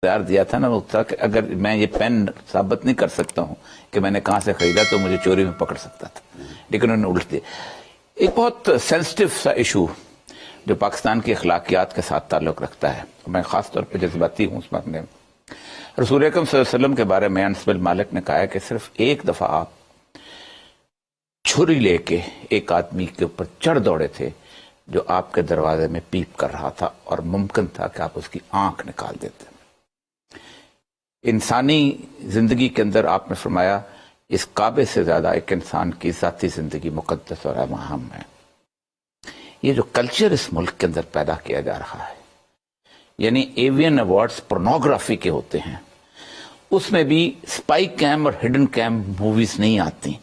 دیا تھا نا وہ تھا کہ اگر میں یہ پین ثابت نہیں کر سکتا ہوں کہ میں نے کہاں سے خریدا تو مجھے چوری میں پکڑ سکتا تھا، لیکن انہوں نے الٹ دیا۔ ایک بہت سینسٹیو سا ایشو جو پاکستان کی اخلاقیات کے ساتھ تعلق رکھتا ہے، میں خاص طور پہ جذباتی ہوں اس معاملے میں۔ رسول اکرم صلی اللہ علیہ وسلم کے بارے میں انس بن مالک نے کہا ہے کہ صرف ایک دفعہ آپ چھری لے کے ایک آدمی کے اوپر چڑھ دوڑے تھے جو آپ کے دروازے میں پیپ کر رہا تھا، اور ممکن تھا کہ آپ اس کی آنکھ نکال دیتے۔ انسانی زندگی کے اندر آپ نے فرمایا اس کعبے سے زیادہ ایک انسان کی ذاتی زندگی مقدس اور اہم ہے۔ یہ جو کلچر اس ملک کے اندر پیدا کیا جا رہا ہے، یعنی ایوین ایوارڈز پورنوگرافی کے ہوتے ہیں، اس میں بھی سپائی کیم اور ہڈن کیم موویز نہیں آتی،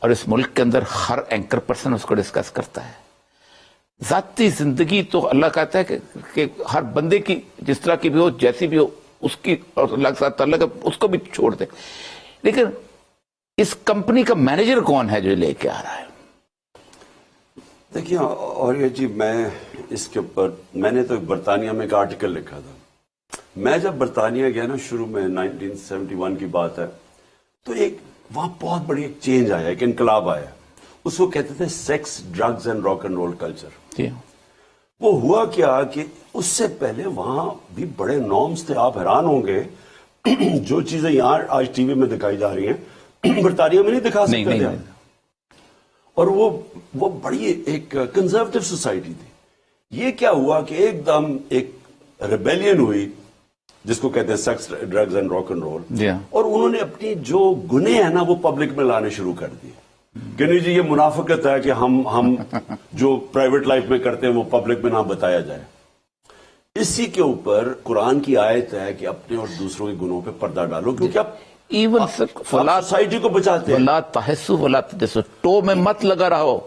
اور اس ملک کے اندر ہر اینکر پرسن اس کو ڈسکس کرتا ہے۔ ذاتی زندگی تو اللہ کہتا ہے کہ ہر بندے کی جس طرح کی بھی ہو، جیسی بھی ہو، اس کی اور اللہ کے ساتھ تعلق ہے، اس کو بھی چھوڑ دے۔ لیکن اس کمپنی کا مینیجر کون ہے جو لے کے آ رہا ہے؟ دیکھیے اور یہ جی، میں اس کے اوپر میں نے تو برطانیہ میں ایک آرٹیکل لکھا تھا۔ میں جب برطانیہ گیا نا، شروع میں 1971 کی بات ہے، تو ایک وہاں بہت بڑی ایک چینج آیا، ایک انقلاب آیا۔ اس کو کہتے تھے sex, drugs and rock and roll culture. وہ ہوا کیا کہ اس سے پہلے وہاں بھی بڑے نارمز تھے۔ آپ حیران ہوں گے جو چیزیں یہاں آج ٹی وی میں دکھائی جا رہی ہیں برطانیہ میں نہیں دکھا سکتے تھے۔ اور وہ بڑی ایک کنزرویٹو سوسائٹی تھی۔ یہ کیا ہوا کہ ایک دم ایک ریبیلین ہوئی، جس کو کہتے ہیں sex, drugs and rock and roll, اور انہوں نے اپنی جو گناہ ہیں نا وہ پبلک میں لانے شروع کر دیے کہ نہیں جی یہ منافقت ہے کہ ہم جو پرائیویٹ لائف میں کرتے ہیں وہ پبلک میں نہ بتایا جائے۔ اسی کے اوپر قرآن کی آیت ہے کہ اپنے اور دوسروں کے گناہوں پہ پردہ ڈالو، کیونکہ ایون سوسائٹی کو بچاتے ہیں۔ ولا تحسوا ولا تدسوا، ٹو میں مت لگا رہو،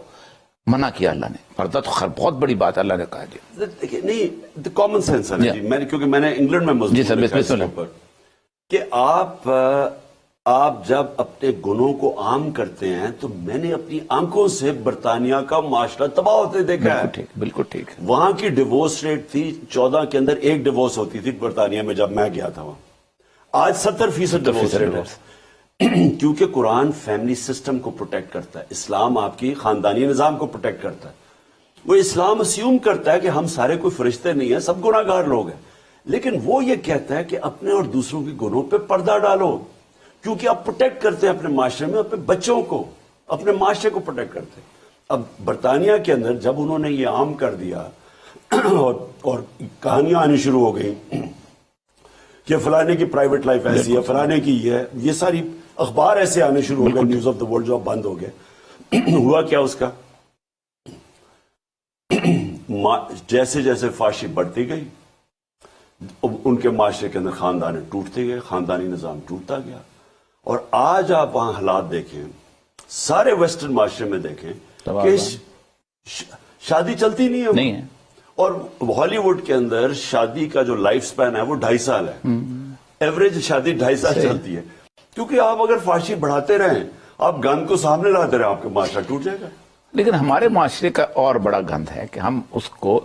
منع کیا اللہ نے۔ پردہ تو خیر بہت بڑی بات اللہ نے کہا جی۔ دیکھیں نہیں، کامن سینس ہے نا جی، کیونکہ میں نے انگلینڈ میں مضمون لکھا اس کے اوپر کہ آپ جب اپنے گناہوں کو عام کرتے ہیں، تو میں نے اپنی آنکھوں سے برطانیہ کا معاشرہ تباہ ہوتے دیکھا ہے۔ بالکل ٹھیک۔ وہاں کی ڈیورس ریٹ تھی 14 کے اندر ایک ڈیورس ہوتی تھی برطانیہ میں جب میں گیا تھا وہاں، آج 70% ڈیورس ریٹ، کیونکہ قرآن فیملی سسٹم کو پروٹیکٹ کرتا ہے، اسلام آپ کی خاندانی نظام کو پروٹیکٹ کرتا ہے۔ وہ اسلام اسیوم کرتا ہے کہ ہم سارے کوئی فرشتے نہیں ہیں، سب گناہ گار لوگ ہیں، لیکن وہ یہ کہتا ہے کہ اپنے اور دوسروں کے گناہوں پہ پردہ ڈالو، کیونکہ آپ پروٹیکٹ کرتے ہیں اپنے معاشرے میں، اپنے بچوں کو، اپنے معاشرے کو پروٹیکٹ کرتے ہیں۔ اب برطانیہ کے اندر جب انہوں نے یہ عام کر دیا اور کہانیاں آنی شروع ہو گئی کہ فلانے کی پرائیویٹ لائف ایسی ہے، فلانے کی یہ ساری اخبار ایسے آنے شروع ہو گئے، نیوز آف دا ورلڈ جو اب بند ہو گئے۔ ہوا کیا اس کا، جیسے جیسے فحاشی بڑھتی گئی، ان کے معاشرے کے اندر خاندان ٹوٹتے گئے، خاندانی نظام ٹوٹتا گیا۔ اور آج آپ وہاں حالات دیکھیں، سارے ویسٹرن معاشرے میں دیکھیں کہ شادی چلتی نہیں ہے، اور ہالی ووڈ کے اندر شادی کا جو لائف سپین ہے وہ 2.5 سال ہے، ایوریج شادی 2.5 سال چلتی ہے، کیونکہ آپ اگر فحاشی بڑھاتے رہیں، آپ گند کو سامنے لاتے رہیں، آپ کا معاشرہ ٹوٹ جائے گا۔ لیکن ہمارے معاشرے کا اور بڑا گند ہے کہ ہم اس کو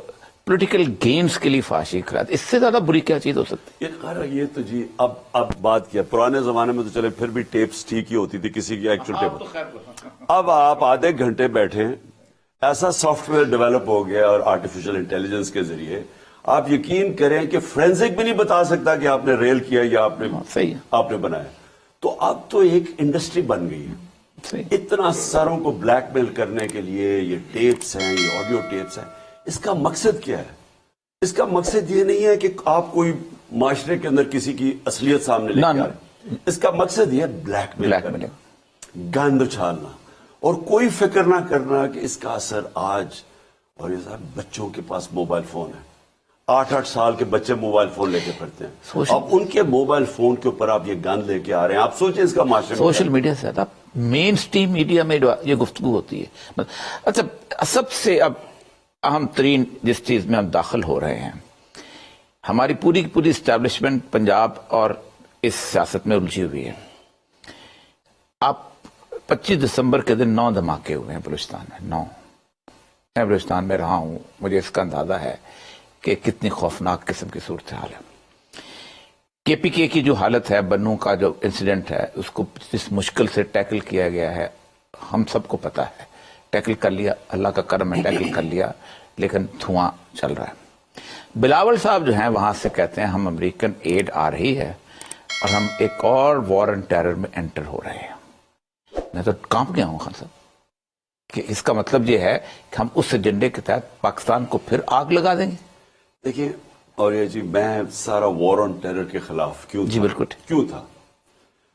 پولیٹیکل گینز کے لیے فحاشی کراتے، اس سے زیادہ بری کیا چیز ہو سکتی ہے؟ یہ تو جی اب بات کیا، پرانے زمانے میں تو چلے پھر بھی ٹیپس ٹھیک ہی ہوتی تھی کسی کی ایکچوئل ٹیپ۔ اب آپ آدھے گھنٹے بیٹھے، ایسا سافٹ ویئر ڈیولپ ہو گیا اور آرٹیفیشل انٹیلیجنس کے ذریعے آپ یقین کریں کہ فرینزک بھی نہیں بتا سکتا کہ آپ نے ریل کیا یا آپ نے بنایا۔ تو اب تو ایک انڈسٹری بن گئی ہے، اتنا ساروں کو بلیک میل کرنے کے لیے یہ ٹیپس ہیں، یہ آڈیو ٹیپس ہیں۔ اس کا مقصد کیا ہے؟ اس کا مقصد یہ نہیں ہے کہ آپ کوئی معاشرے کے اندر کسی کی اصلیت سامنے لے کے آ رہے ہیں، اس کا مقصد یہ بلیک میل کرنا، گند اچھالنا، اور کوئی فکر نہ کرنا کہ اس کا اثر آج۔ اور یہ صاحب بچوں کے پاس موبائل فون ہے، 8 سال کے بچے موبائل فون لے کے پھرتے ہیں، اب ان کے موبائل فون کے اوپر آپ یہ گند لے کے آ رہے ہیں، آپ سوچیں اس کا معاشرے میں سوشل میڈیا سے زیادہ مین سٹریم میڈیا میں یہ گفتگو ہوتی ہے۔ اچھا، سب سے اب اہم ترین جس چیز میں ہم داخل ہو رہے ہیں، ہماری پوری اسٹیبلشمنٹ پنجاب اور اس سیاست میں الجھی ہوئی ہے۔ آپ 25 دسمبر کے دن 9 دھماکے ہوئے ہیں بلوچستان میں، 9۔ میں بلوچستان میں رہا ہوں، مجھے اس کا اندازہ ہے کہ کتنی خوفناک قسم کی صورتحال ہے۔ KPK کی جو حالت ہے، بنوں کا جو انسیڈنٹ ہے، اس کو جس مشکل سے ٹیکل کیا گیا ہے ہم سب کو پتا ہے. ٹیکل کر لیا، اللہ کا کرم ہے، ٹیکل کر لیا، لیکن دھواں چل رہا ہے. بلاول صاحب جو ہیں وہاں سے کہتے ہیں ہم امریکن ایڈ آ رہی ہے اور ہم ایک اور وار اینڈ ٹیرر میں انٹر ہو رہے ہیں. میں تو کانپ گیا ہوں خان صاحب کہ اس کا مطلب یہ ہے کہ ہم اس ایجنڈے کے تحت پاکستان کو پھر آگ لگا دیں گے. دیکھیے اور یہ جی میں سارا وار آن ٹیرر کے خلاف کیوں جی بالکل کیوں تھا.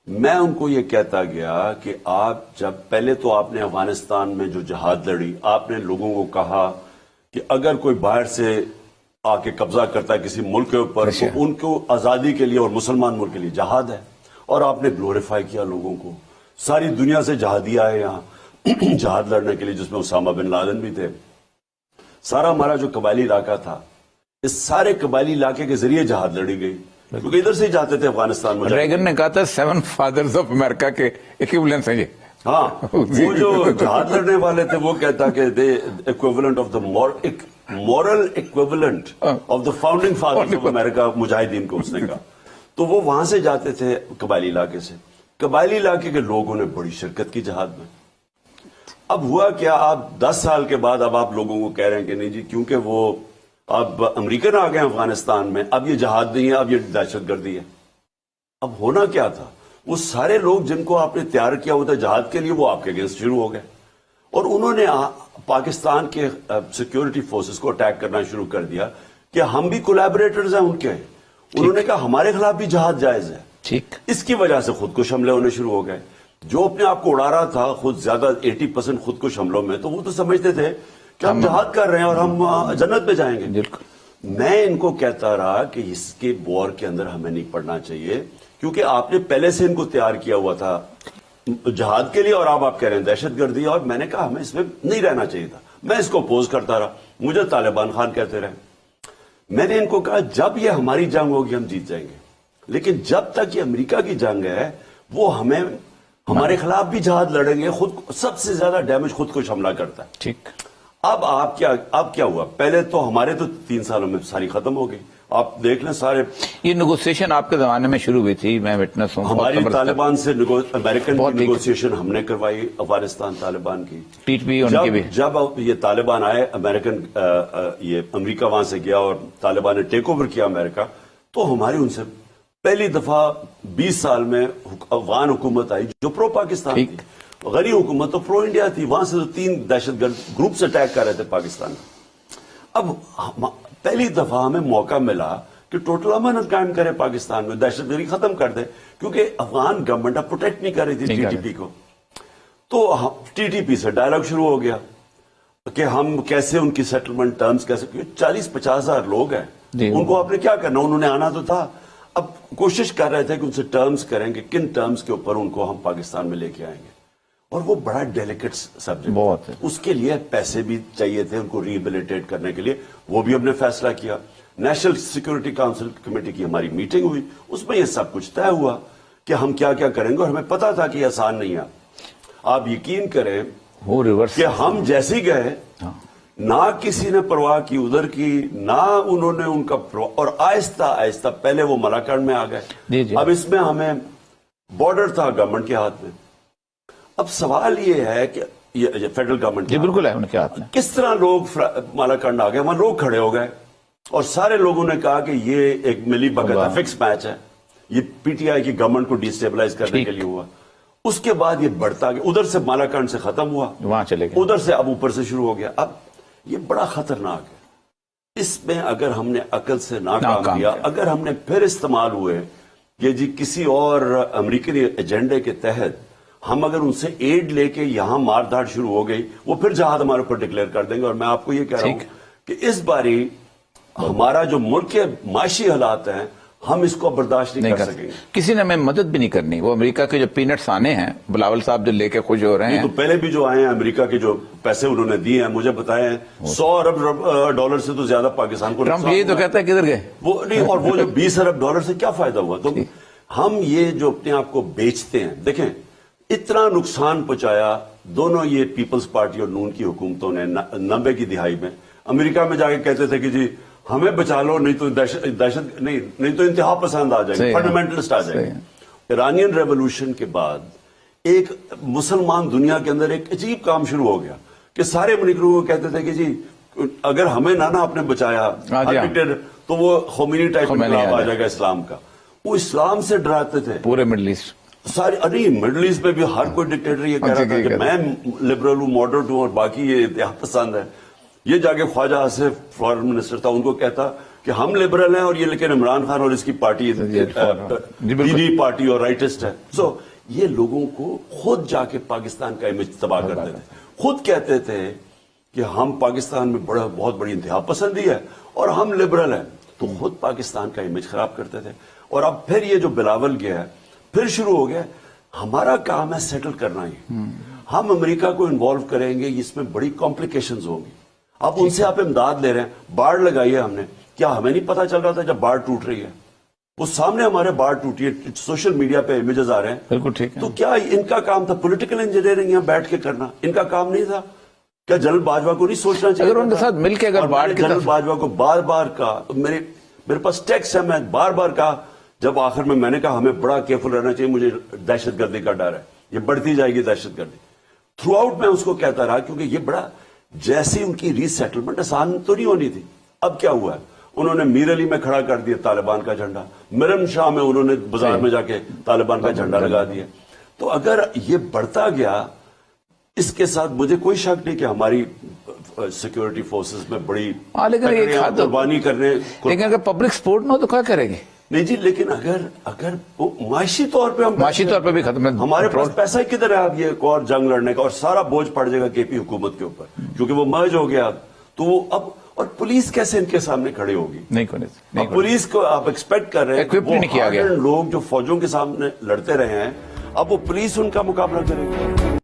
میں ان کو یہ کہتا گیا کہ آپ جب پہلے تو آپ نے افغانستان میں جو جہاد لڑی، آپ نے لوگوں کو کہا کہ اگر کوئی باہر سے آ کے قبضہ کرتا ہے کسی ملک کے اوپر تو ان کو آزادی کے لیے اور مسلمان ملک کے لیے جہاد ہے، اور آپ نے گلوریفائی کیا لوگوں کو. ساری دنیا سے جہادی آئے یہاں جہاد لڑنے کے لیے، جس میں اسامہ بن لادن بھی تھے. سارا ہمارا جو قبائلی علاقہ تھا، اس سارے قبائلی علاقے کے ذریعے جہاد لڑی گئی، کیونکہ ادھر سے ہی جاتے تھے افغانستان میں. ریگن نے کہا تھا 7 فادرز آف امریکا کے ایکویولنس ہیں یہ. ہاں وہ جو جہاد لڑنے والے تھے وہ کہتا کہ they equivalent of the moral equivalent of the founding fathers of America, مجاہدین کو اس نے کہا. تو وہ وہاں سے جاتے تھے قبائلی علاقے سے. قبائلی علاقے کے لوگوں نے بڑی شرکت کی جہاد میں. اب ہوا کیا، آپ 10 سال کے بعد اب آپ لوگوں کو کہہ رہے ہیں کہ نہیں جی کیونکہ وہ اب امریکن آ گئے افغانستان میں، اب یہ جہاد نہیں ہے، اب یہ دہشت گردی ہے. اب ہونا کیا تھا، وہ سارے لوگ جن کو آپ نے تیار کیا ہوا تھا جہاد کے لیے وہ آپ کے اگینسٹ شروع ہو گئے، اور انہوں نے پاکستان کے سیکیورٹی فورسز کو اٹیک کرنا شروع کر دیا کہ ہم بھی کولیبریٹرز ہیں ان کے. انہوں نے کہا ہمارے خلاف بھی جہاد جائز ہے. ٹھیک. اس کی وجہ سے خودکش حملے ہونے شروع ہو گئے. جو اپنے آپ کو اڑا رہا تھا خود زیادہ 80% خودکش حملوں میں، تو وہ تو سمجھتے تھے کہ ہم جہاد کر رہے ہیں اور ہم جنت میں جائیں گے. بالکل. میں ان کو کہتا رہا کہ اس کے وار کے اندر ہمیں نہیں پڑنا چاہیے، کیونکہ آپ نے پہلے سے ان کو تیار کیا ہوا تھا جہاد کے لیے، اور آپ کہہ رہے ہیں دہشت گردی. اور میں نے کہا ہمیں اس میں نہیں رہنا چاہیے تھا. میں اس کو اپوز کرتا رہا، مجھے طالبان خان کہتے رہے. میں نے ان کو کہا جب یہ ہماری جنگ ہوگی ہم جیت جائیں گے، لیکن جب تک یہ امریکہ کی جنگ ہے وہ ہمیں ہمارے خلاف بھی جہاد لڑیں گے. خود سب سے زیادہ ڈیمیج خود کو حملہ کرتا ہے. ٹھیک. اب کیا ہوا، پہلے تو ہمارے تو 3 سالوں میں ساری ختم ہو گئی. آپ دیکھ لیں سارے یہ نیگوسیشن آپ کے زمانے میں شروع ہوئی تھی، میں وٹنس ہوں. ہماری طالبان سے امریکن کی نیگوسیشن ہم نے کروائی افغانستان طالبان کی. جب یہ طالبان آئے امریکن یہ امریکہ وہاں سے گیا اور طالبان نے ٹیک اوور کیا امریکہ، تو ہماری ان سے پہلی دفعہ 20 سال میں افغان حکومت آئی جو پرو پاکستان تھی. غری حکومت تو پرو انڈیا تھی. وہاں سے تو 3 دہشت گرد گروپ سے اٹیک کر رہے تھے پاکستان. اب پہلی دفعہ ہمیں موقع ملا کہ ٹوٹل امن قائم کرے پاکستان میں، دہشت گردی ختم کر دے، کیونکہ افغان گورنمنٹ اب پروٹیکٹ نہیں کر رہی تھی TTP کو. تو TTP سے ڈائلاگ شروع ہو گیا کہ ہم کیسے ان کی سیٹلمنٹ ٹرمز کیسے، 40-50 ہزار لوگ ہیں ان کو آپ نے کیا کرنا، انہوں نے آنا تو تھا. اب کوشش کر رہے تھے کہ ان سے ٹرمز کریں کہ کن ٹرمز کے اوپر ان کو ہم پاکستان میں لے کے آئیں گے. اور وہ بڑا ڈیلیکیٹ سبجیکٹ بہت ہے. اس کے لیے پیسے بھی چاہیے تھے ان کو ریہیبلیٹیٹ کرنے کے لیے. وہ بھی ہم نے فیصلہ کیا. نیشنل سیکورٹی کاؤنسل کمیٹی کی ہماری میٹنگ ہوئی، اس میں یہ سب کچھ طے ہوا کہ ہم کیا کیا کریں گے. اور ہمیں پتا تھا کہ یہ آسان نہیں ہے. آپ یقین کریں وہ ریورس کہ ہم جیسے گئے نہ کسی نے پرواہ کی ادھر کی، نہ انہوں نے ان کا پرواہ، اور آہستہ آہستہ پہلے وہ ملاکنڈ میں آ گئے. اب اس میں ہمیں بارڈر تھا گورنمنٹ کے ہاتھ میں. اب سوال یہ ہے کہ یہ فیڈرل گورنمنٹ جی بالکل ہے ان کے ہاتھ میں. کس طرح لوگ مالاکنڈ آ گئے، وہاں لوگ کھڑے ہو گئے اور سارے لوگوں نے کہا کہ یہ ایک ملی بھگت فکس میچ ہے، یہ PTI کی گورنمنٹ کو ڈیسٹیبلائز کرنے کے لیے ہوا. اس کے بعد یہ بڑھتا گیا، ادھر سے مالاکنڈ سے ختم ہوا، وہاں چلے گئے، ادھر سے اب اوپر سے شروع ہو گیا. اب یہ بڑا خطرناک ہے. اس میں اگر ہم نے عقل سے ناکام کیا، اگر ہم نے پھر استعمال ہوئے کہ جی کسی اور امریکی ایجنڈے کے تحت ہم اگر ان سے ایڈ لے کے یہاں مار دھاڑ شروع ہو گئی، وہ پھر جہاد ہمارے اوپر ڈکلیئر کر دیں گے. اور میں آپ کو یہ کہہ رہا ہوں کہ اس باری ہمارا جو ملک کے معاشی حالات ہیں ہم اس کو برداشت نہیں کر سکیں گے. کسی نے ہمیں مدد بھی نہیں کرنی. وہ امریکہ کے جو پینٹس آنے ہیں بلاول صاحب جو لے کے خوش ہو رہے ہیں، تو پہلے بھی جو آئے ہیں امریکہ کے جو پیسے انہوں نے دیے ہیں مجھے بتائے ہیں $100 ارب سے تو زیادہ پاکستان کو. ٹرمپ یہ تو کہتا ہے کدھر گئے وہ نہیں، اور وہ جو $20 ارب سے کیا فائدہ ہوا. تو ہم یہ جو اپنے آپ کو بیچتے ہیں، دیکھیں اتنا نقصان پہنچایا دونوں یہ پیپلز پارٹی اور نون کی حکومتوں نے 90 کی دہائی میں. امریکہ میں جا کے کہتے تھے کہ جی ہمیں بچا لو نہیں تو دہشت نہیں تو انتہا پسند آ جائیں گے, فنڈامنٹلسٹ آ جائیں گے. ایرانین ریولوشن کے بعد ایک مسلمان دنیا کے اندر ایک عجیب کام شروع ہو گیا کہ سارے منکروں کو کہتے تھے کہ جی اگر ہمیں نہ آپ نے بچایا تو وہ خمینی ٹائپ انقلاب آ جائے گا اسلام کا. وہ اسلام سے ڈراتے تھے پورے مڈل ایسٹ سارے. نہیں, مڈل ایسٹ میں بھی ہر کوئی ڈکٹیٹر یہ کہہ رہا تھا کہ میں لبرل ہوں, ماڈریٹ ہوں, اور باقی یہ انتہا پسند ہے. یہ جا کے خواجہ آصف فارن منسٹر تھا, ان کو کہتا کہ ہم لبرل ہیں اور یہ لیکن عمران خان اور اس کی پارٹی پی پارٹی اور رائٹسٹ ہے. سو یہ لوگوں کو خود جا کے پاکستان کا امیج تباہ کرتے تھے. خود کہتے تھے کہ ہم پاکستان میں بہت بڑی انتہا پسندی ہے اور ہم لبرل ہیں, تو خود پاکستان کا امیج خراب کرتے تھے. اور اب پھر یہ جو بلاول گیا ہے پھر شروع ہو گیا, ہمارا کام ہے سیٹل کرنا ہی. ہم امریکہ کو انوالو کریں گے, اس میں بڑی کمپلیکیشنز ہوں گی. اب ان سے آپ امداد لے رہے ہیں, باڑ لگائی ہے ہم نے, کیا ہمیں نہیں پتا چل رہا تھا جب باڑ ٹوٹ رہی ہے؟ وہ سامنے ہمارے باڑ ٹوٹی ہے, سوشل میڈیا پہ امیجز آ رہے ہیں. بالکل ٹھیک ہے. تو کیا ان کا کام تھا پولیٹیکل انجینئرنگ یہاں بیٹھ کے کرنا؟ ان کا کام نہیں تھا کیا جنرل باجوہ کو نہیں سوچنا چاہیے؟ اگر ان کے ساتھ مل کے اگر باڑ کی جنرل باجوہ کو بار بار کہا, میرے پاس ٹیکسٹ ہے, میں بار بار کہا, جب آخر میں نے کہا ہمیں بڑا کیئرفل رہنا چاہیے, مجھے دہشت گردی کا ڈر ہے, یہ بڑھتی جائے گی دہشت گردی. تھرو آؤٹ میں اس کو کہتا رہا کیونکہ یہ بڑا جیسی ان کی ری سیٹلمنٹ آسان تو نہیں ہونی تھی. اب کیا ہوا ہے, انہوں نے میر علی میں کھڑا کر دیا طالبان کا جھنڈا, مرم شاہ میں انہوں نے بازار میں جا کے طالبان کا جھنڈا لگا دیا. تو اگر یہ بڑھتا گیا, اس کے ساتھ مجھے کوئی شک نہیں کہ ہماری سیکورٹی فورسز میں بڑی قربانی کرنے, لیکن اگر پبلک سپورٹ نہ ہو تو کیا کریں گے؟ نہیں جی, لیکن اگر معاشی طور پہ ہم معاشی طور پہ بھی ختم ہے, ہمارے پاس پیسہ کدھر ہے اب یہ ایک اور جنگ لڑنے کا, اور سارا بوجھ پڑ جائے گا کے پی حکومت کے اوپر کیونکہ وہ مرج ہو گیا. تو وہ اب, اور پولیس کیسے ان کے سامنے کھڑے ہوگی؟ نہیں, پولیس کو آپ ایکسپیکٹ کر رہے ہیں, نہیں کیا گیا. لوگ جو فوجوں کے سامنے لڑتے رہے ہیں, اب وہ پولیس ان کا مقابلہ کرے گی.